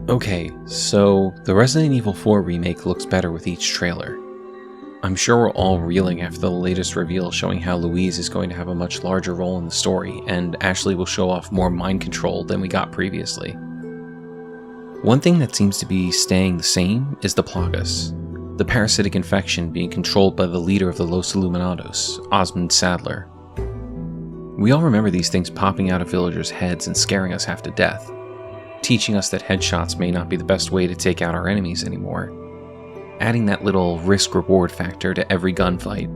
Okay, so the Resident Evil 4 remake looks better with each trailer. I'm sure we're all reeling after the latest reveal showing how Louise is going to have a much larger role in the story, and Ashley will show off more mind control than we got previously. One thing that seems to be staying the same is the Plagas, the parasitic infection being controlled by the leader of the Los Illuminados, Osmond Sadler. We all remember these things popping out of villagers' heads and scaring us half to death, teaching us that headshots may not be the best way to take out our enemies anymore, adding that little risk-reward factor to every gunfight.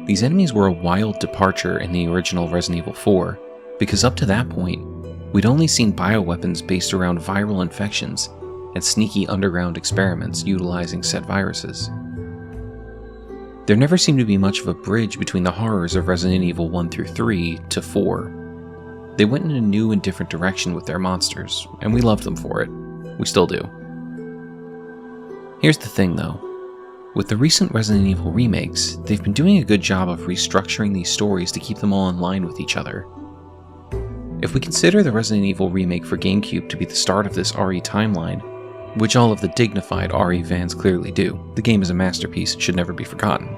These enemies were a wild departure in the original Resident Evil 4, because up to that point, we'd only seen bioweapons based around viral infections and sneaky underground experiments utilizing said viruses. There never seemed to be much of a bridge between the horrors of Resident Evil 1 through 3 to 4. They went in a new and different direction with their monsters, and we loved them for it. We still do. Here's the thing though. With the recent Resident Evil remakes, they've been doing a good job of restructuring these stories to keep them all in line with each other. If we consider the Resident Evil remake for GameCube to be the start of this RE timeline, which all of the dignified RE fans clearly do, the game is a masterpiece and should never be forgotten,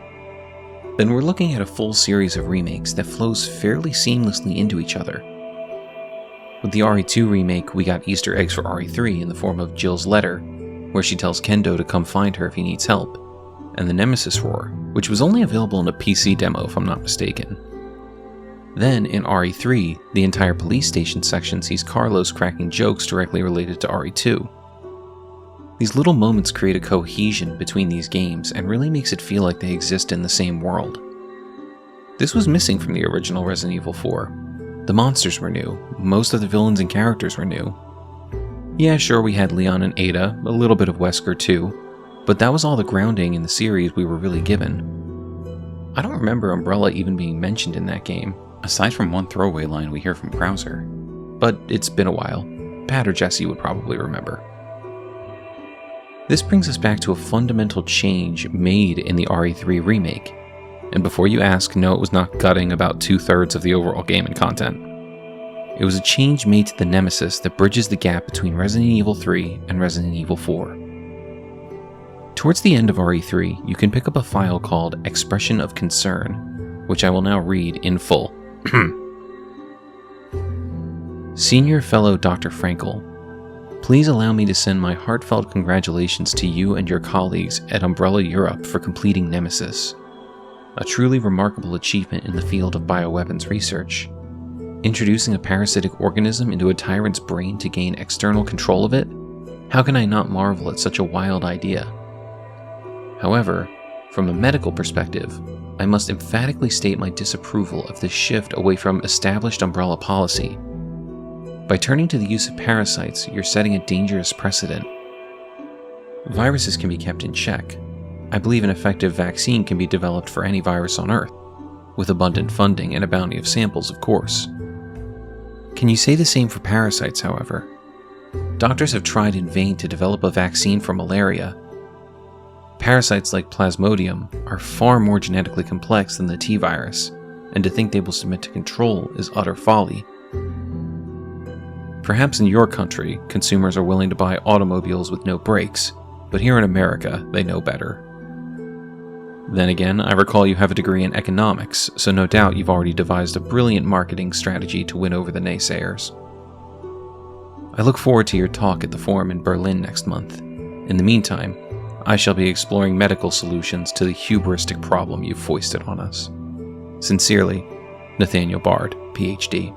then we're looking at a full series of remakes that flows fairly seamlessly into each other. With the RE2 remake, we got Easter eggs for RE3 in the form of Jill's letter, where she tells Kendo to come find her if he needs help, and the Nemesis roar, which was only available in a PC demo if I'm not mistaken. Then, in RE3, the entire police station section sees Carlos cracking jokes directly related to RE2. These little moments create a cohesion between these games and really makes it feel like they exist in the same world. This was missing from the original Resident Evil 4. The monsters were new, most of the villains and characters were new. Yeah, sure, we had Leon and Ada, a little bit of Wesker too, but that was all the grounding in the series we were really given. I don't remember Umbrella even being mentioned in that game, aside from one throwaway line we hear from Krauser. But it's been a while. Pat or Jesse would probably remember. This brings us back to a fundamental change made in the RE3 remake. And before you ask, no, it was not gutting about 2/3 of the overall game and content. It was a change made to the Nemesis that bridges the gap between Resident Evil 3 and Resident Evil 4. Towards the end of RE3, you can pick up a file called Expression of Concern, which I will now read in full. Senior Fellow Dr. Frankel, please allow me to send my heartfelt congratulations to you and your colleagues at Umbrella Europe for completing Nemesis. A truly remarkable achievement in the field of bioweapons research. Introducing a parasitic organism into a tyrant's brain to gain external control of it? How can I not marvel at such a wild idea? However, from a medical perspective, I must emphatically state my disapproval of this shift away from established Umbrella policy. By turning to the use of parasites, you're setting a dangerous precedent. Viruses can be kept in check. I believe an effective vaccine can be developed for any virus on Earth, with abundant funding and a bounty of samples, of course. Can you say the same for parasites, however? Doctors have tried in vain to develop a vaccine for malaria. Parasites like Plasmodium are far more genetically complex than the T-virus, and to think they will submit to control is utter folly. Perhaps in your country, consumers are willing to buy automobiles with no brakes, but here in America, they know better. Then again, I recall you have a degree in economics, so no doubt you've already devised a brilliant marketing strategy to win over the naysayers. I look forward to your talk at the forum in Berlin next month. In the meantime, I shall be exploring medical solutions to the hubristic problem you've foisted on us. Sincerely, Nathaniel Bard, PhD.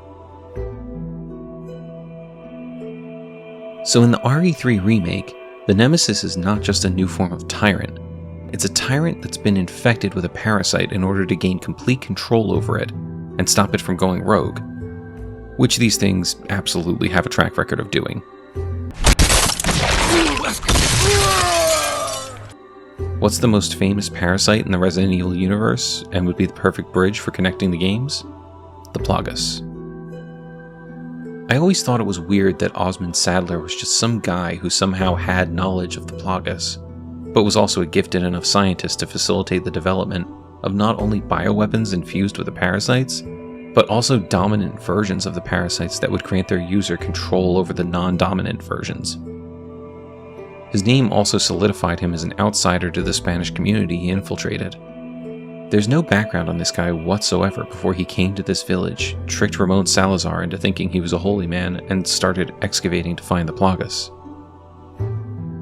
So in the RE3 remake, the Nemesis is not just a new form of tyrant. It's a tyrant that's been infected with a parasite in order to gain complete control over it and stop it from going rogue, which these things absolutely have a track record of doing. What's the most famous parasite in the Resident Evil universe and would be the perfect bridge for connecting the games? The Plagas. I always thought it was weird that Osmond Sadler was just some guy who somehow had knowledge of the Plagas, but was also a gifted enough scientist to facilitate the development of not only bioweapons infused with the parasites, but also dominant versions of the parasites that would grant their user control over the non-dominant versions. His name also solidified him as an outsider to the Spanish community he infiltrated. There's no background on this guy whatsoever before he came to this village, tricked Ramon Salazar into thinking he was a holy man, and started excavating to find the plagas.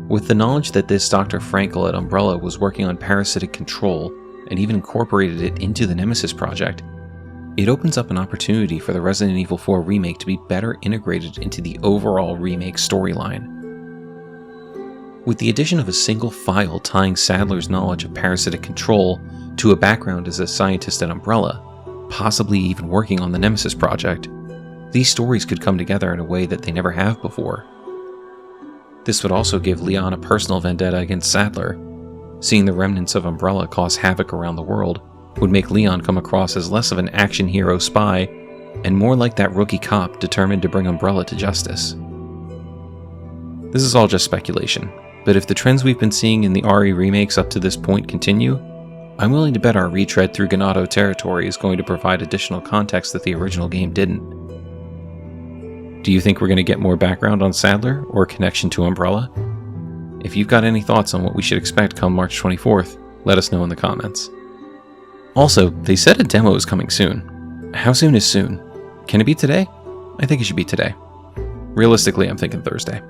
With the knowledge that this Dr. Frankel at Umbrella was working on parasitic control, and even incorporated it into the Nemesis project, it opens up an opportunity for the Resident Evil 4 remake to be better integrated into the overall remake storyline. With the addition of a single file tying Sadler's knowledge of parasitic control to a background as a scientist at Umbrella, possibly even working on the Nemesis project, these stories could come together in a way that they never have before. This would also give Leon a personal vendetta against Sadler. Seeing the remnants of Umbrella cause havoc around the world would make Leon come across as less of an action hero spy and more like that rookie cop determined to bring Umbrella to justice. This is all just speculation, but if the trends we've been seeing in the RE remakes up to this point continue, I'm willing to bet our retread through Ganado territory is going to provide additional context that the original game didn't. Do you think we're going to get more background on Sadler or connection to Umbrella? If you've got any thoughts on what we should expect come March 24th, let us know in the comments. Also, they said a demo is coming soon. How soon is soon? Can it be today? I think it should be today. Realistically, I'm thinking Thursday.